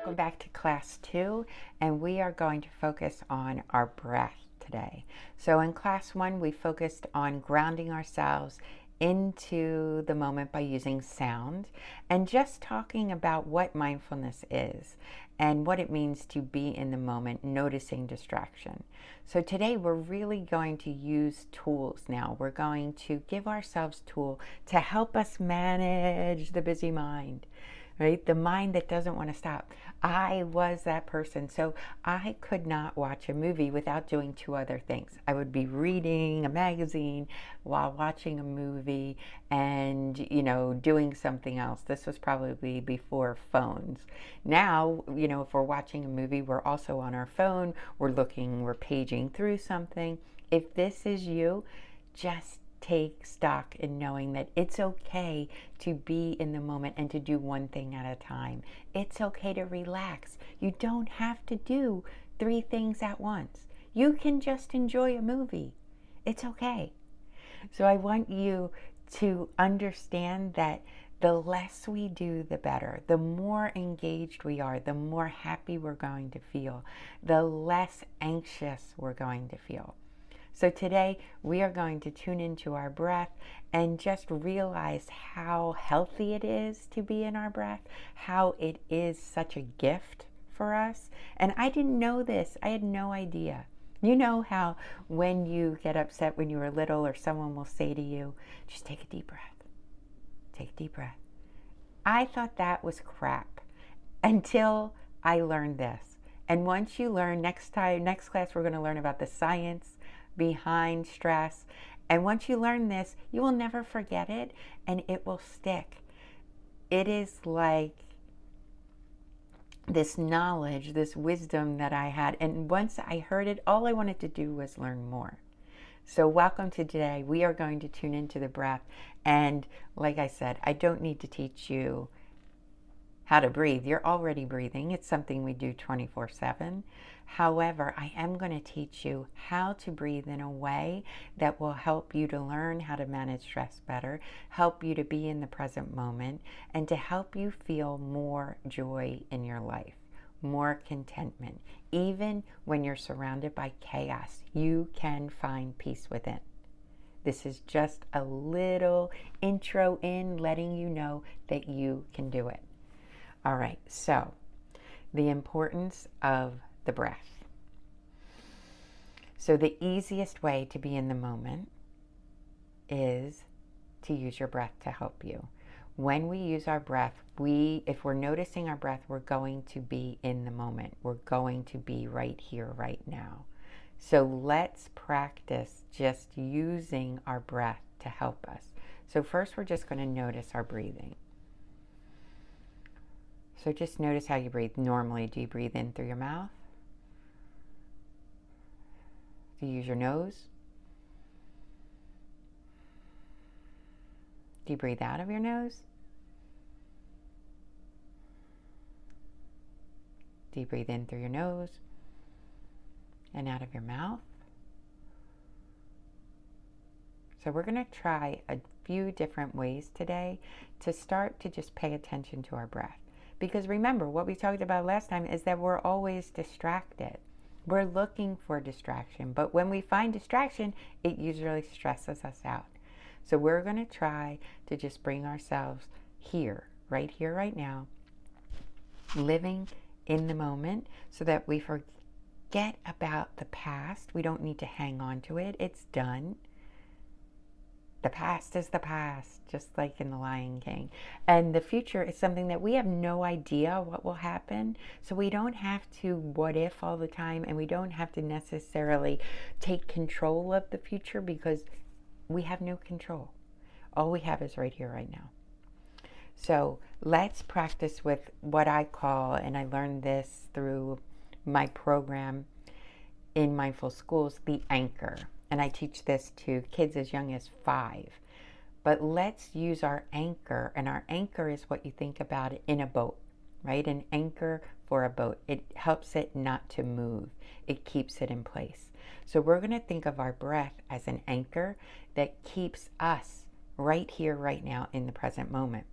Welcome back to class 2, and we are going to focus on our breath today. So in class 1, we focused on grounding ourselves into the moment by using sound and just talking about what mindfulness is and what it means to be in the moment, noticing distraction. So today we're really going to use tools now. We're going to give ourselves tools to help us manage the busy mind. Right? The mind that doesn't want to stop. I was that person. So I could not watch a movie without doing 2 other things. I would be reading a magazine while watching a movie and, doing something else. This was probably before phones. Now, if we're watching a movie, we're also on our phone. We're paging through something. If this is you, just take stock in knowing that it's okay to be in the moment and to do one thing at a time. It's okay to relax. You don't have to do 3 things at once. You can just enjoy a movie. It's okay. So I want you to understand that the less we do, the better. The more engaged we are, the more happy we're going to feel, the less anxious we're going to feel. So today we are going to tune into our breath and just realize how healthy it is to be in our breath, how it is such a gift for us. And I didn't know this. I had no idea. You know how when you get upset when you were little or someone will say to you, just take a deep breath. Take a deep breath. I thought that was crap until I learned this. And once you learn, next class we're going to learn about the science behind stress. And once you learn this, you will never forget it and it will stick. It is like this knowledge, this wisdom that I had. And once I heard it, all I wanted to do was learn more. So welcome to today. We are going to tune into the breath. And like I said, I don't need to teach you how to breathe. You're already breathing. It's something we do 24/7. However, I am going to teach you how to breathe in a way that will help you to learn how to manage stress better, help you to be in the present moment, and to help you feel more joy in your life, more contentment. Even when you're surrounded by chaos, you can find peace within. This is just a little intro in letting you know that you can do it. All right, so the importance of the breath. So the easiest way to be in the moment is to use your breath to help you. When we use our breath, if we're noticing our breath, we're going to be in the moment. We're going to be right here, right now. So let's practice just using our breath to help us. So first we're just going to notice our breathing. So just notice how you breathe. Normally, do you breathe in through your mouth? Do you use your nose? Do you breathe out of your nose? Do you breathe in through your nose and out of your mouth? So we're going to try a few different ways today to start to just pay attention to our breath. Because remember, what we talked about last time is that we're always distracted. We're looking for distraction. But when we find distraction, it usually stresses us out. So we're going to try to just bring ourselves here, right now, living in the moment so that we forget about the past. We don't need to hang on to it. It's done. The past is the past, just like in The Lion King. And the future is something that we have no idea what will happen. So we don't have to what if all the time, and we don't have to necessarily take control of the future because we have no control. All we have is right here, right now. So let's practice with what I call, and I learned this through my program in Mindful Schools, the anchor. And I teach this to kids as young as 5. But let's use our anchor. And our anchor is what you think about in a boat, right? An anchor for a boat. It helps it not to move. It keeps it in place. So we're going to think of our breath as an anchor that keeps us right here, right now, in the present moment.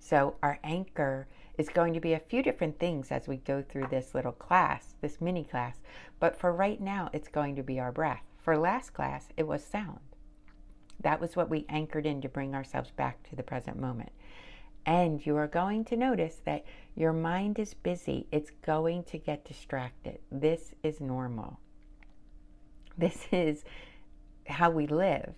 So our anchor is going to be a few different things as we go through this little class, this mini class. But for right now, it's going to be our breath. For last class, it was sound. That was what we anchored in to bring ourselves back to the present moment. And you are going to notice that your mind is busy. It's going to get distracted. This is normal. This is how we live.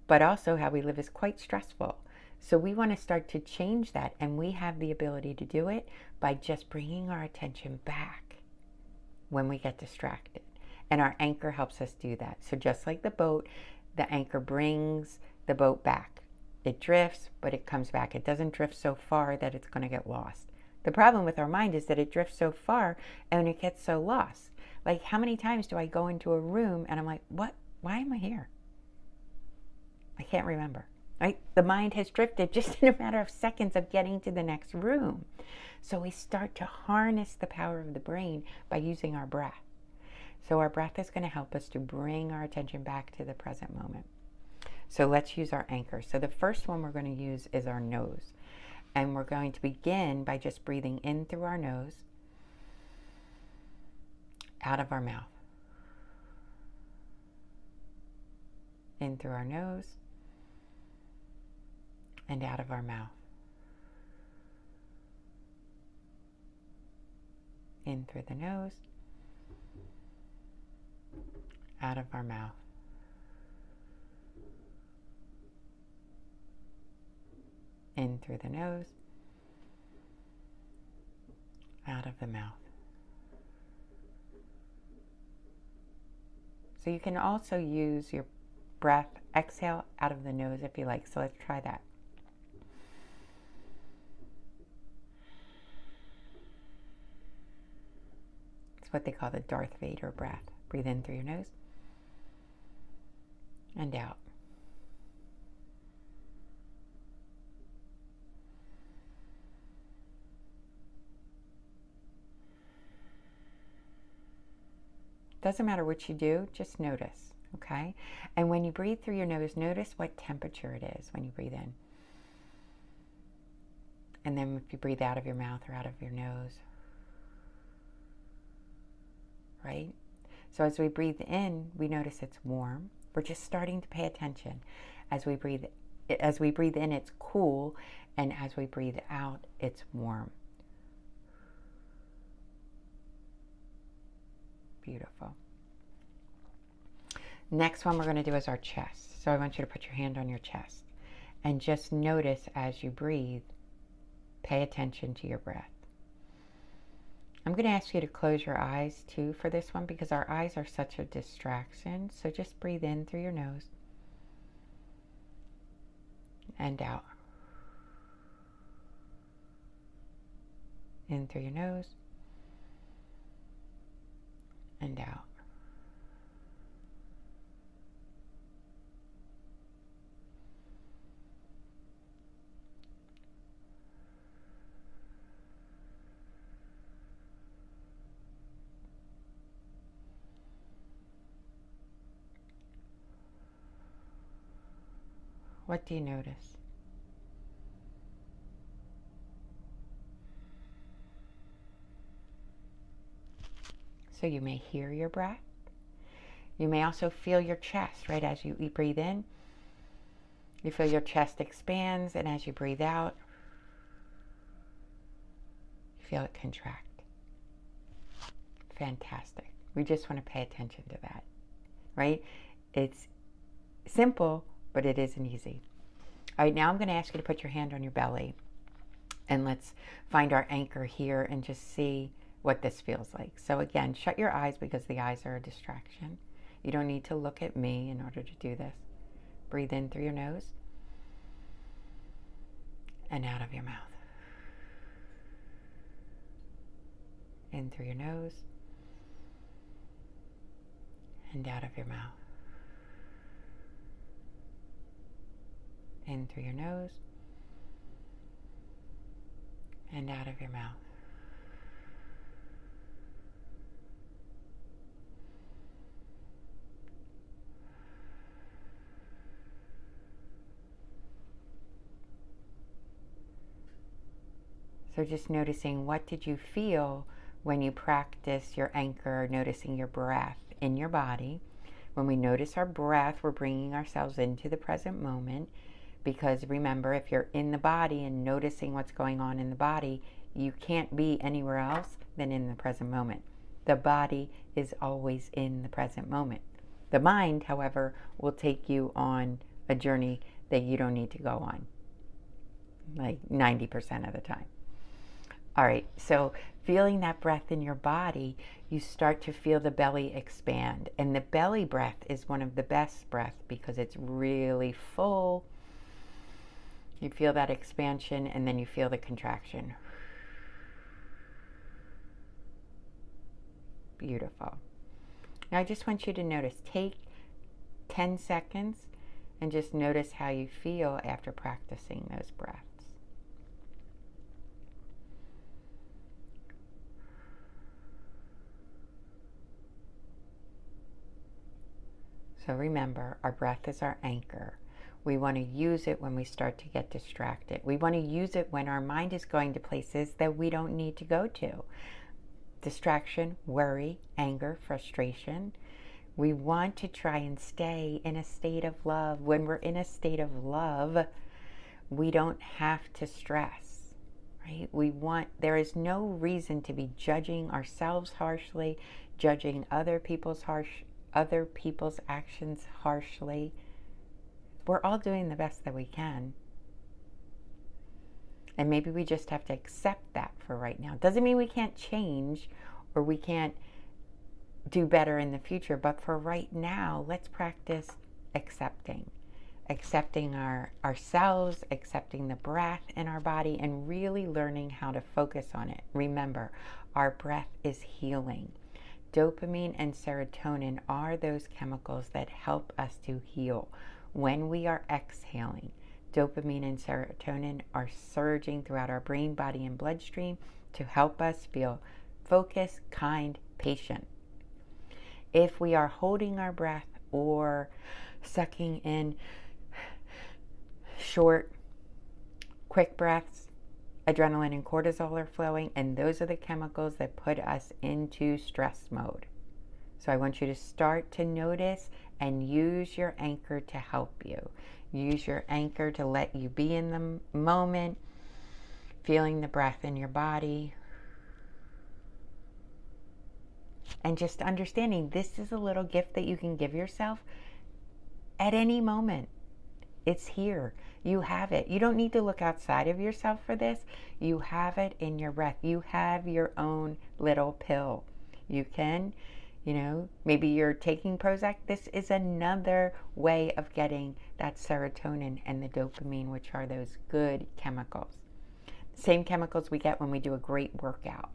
But also how we live is quite stressful. So we want to start to change that, and we have the ability to do it by just bringing our attention back when we get distracted. And our anchor helps us do that. So just like the boat, the anchor brings the boat back. It drifts, but it comes back. It doesn't drift so far that it's going to get lost. The problem with our mind is that it drifts so far and it gets so lost. Like, how many times do I go into a room and I'm like, what? Why am I here? I can't remember. Right? The mind has drifted just in a matter of seconds of getting to the next room. So we start to harness the power of the brain by using our breath. So our breath is going to help us to bring our attention back to the present moment. So let's use our anchor. So the first one we're going to use is our nose. And we're going to begin by just breathing in through our nose, out of our mouth. In through our nose, and out of our mouth. In through the nose, out of our mouth. In through the nose, out of the mouth. So you can also use your breath, exhale out of the nose if you like. So let's try that. It's what they call the Darth Vader breath. Breathe in through your nose and out. Doesn't matter what you do, just notice, okay? And when you breathe through your nose, notice what temperature it is when you breathe in. And then if you breathe out of your mouth or out of your nose, right? So as we breathe in, we notice it's warm. We're just starting to pay attention. As we breathe in, it's cool, and as we breathe out, it's warm. Beautiful. Next one we're going to do is our chest. So I want you to put your hand on your chest and just notice as you breathe, pay attention to your breath. I'm going to ask you to close your eyes too for this one because our eyes are such a distraction. So just breathe in through your nose and out. In through your nose and out. What do you notice? So you may hear your breath. You may also feel your chest, right? As you breathe in, you feel your chest expands, and as you breathe out, you feel it contract. Fantastic. We just want to pay attention to that, right? It's simple, but it isn't easy. All right, now I'm going to ask you to put your hand on your belly, and let's find our anchor here and just see what this feels like. So again, shut your eyes because the eyes are a distraction. You don't need to look at me in order to do this. Breathe in through your nose and out of your mouth. In through your nose and out of your mouth. In through your nose and out of your mouth. So just noticing, what did you feel when you practice your anchor, noticing your breath in your body. When we notice our breath, we're bringing ourselves into the present moment, because remember, if you're in the body and noticing what's going on in the body, you can't be anywhere else than in the present moment. The body is always in the present moment. The mind, however, will take you on a journey that you don't need to go on, like 90% of the time. All right, so feeling that breath in your body, you start to feel the belly expand. And the belly breath is one of the best breaths because it's really full. You feel that expansion, and then you feel the contraction. Beautiful. Now I just want you to notice, take 10 seconds and just notice how you feel after practicing those breaths. So remember, our breath is our anchor. We want to use it when we start to get distracted. We want to use it when our mind is going to places that we don't need to go to. Distraction, worry, anger, frustration. We want to try and stay in a state of love. When we're in a state of love, we don't have to stress, right? There is no reason to be judging ourselves harshly, judging other people's actions harshly. We're all doing the best that we can. And maybe we just have to accept that for right now. Doesn't mean we can't change or we can't do better in the future, but for right now, let's practice accepting. Accepting ourselves, accepting the breath in our body, and really learning how to focus on it. Remember, our breath is healing. Dopamine and serotonin are those chemicals that help us to heal. When we are exhaling, dopamine and serotonin are surging throughout our brain, body, and bloodstream to help us feel focused, kind, patient. If we are holding our breath or sucking in short, quick breaths, adrenaline and cortisol are flowing, and those are the chemicals that put us into stress mode. So I want you to start to notice and use your anchor to help you. Use your anchor to let you be in the moment, feeling the breath in your body, and just understanding this is a little gift that you can give yourself at any moment. It's here. You have it. You don't need to look outside of yourself for this. You have it in your breath. You have your own little pill. You can, maybe you're taking Prozac. This is another way of getting that serotonin and the dopamine, which are those good chemicals. Same chemicals we get when we do a great workout.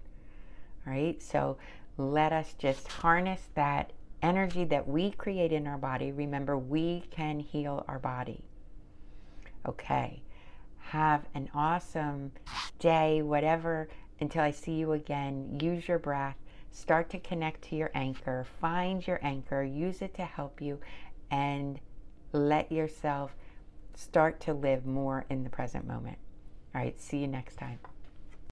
All right, so let us just harness that energy that we create in our body. Remember, we can heal our body. Okay, have an awesome day, whatever, until I see you again. Use your breath. Start to connect to your anchor. Find your anchor. Use it to help you, and let yourself start to live more in the present moment. All right, see you next time.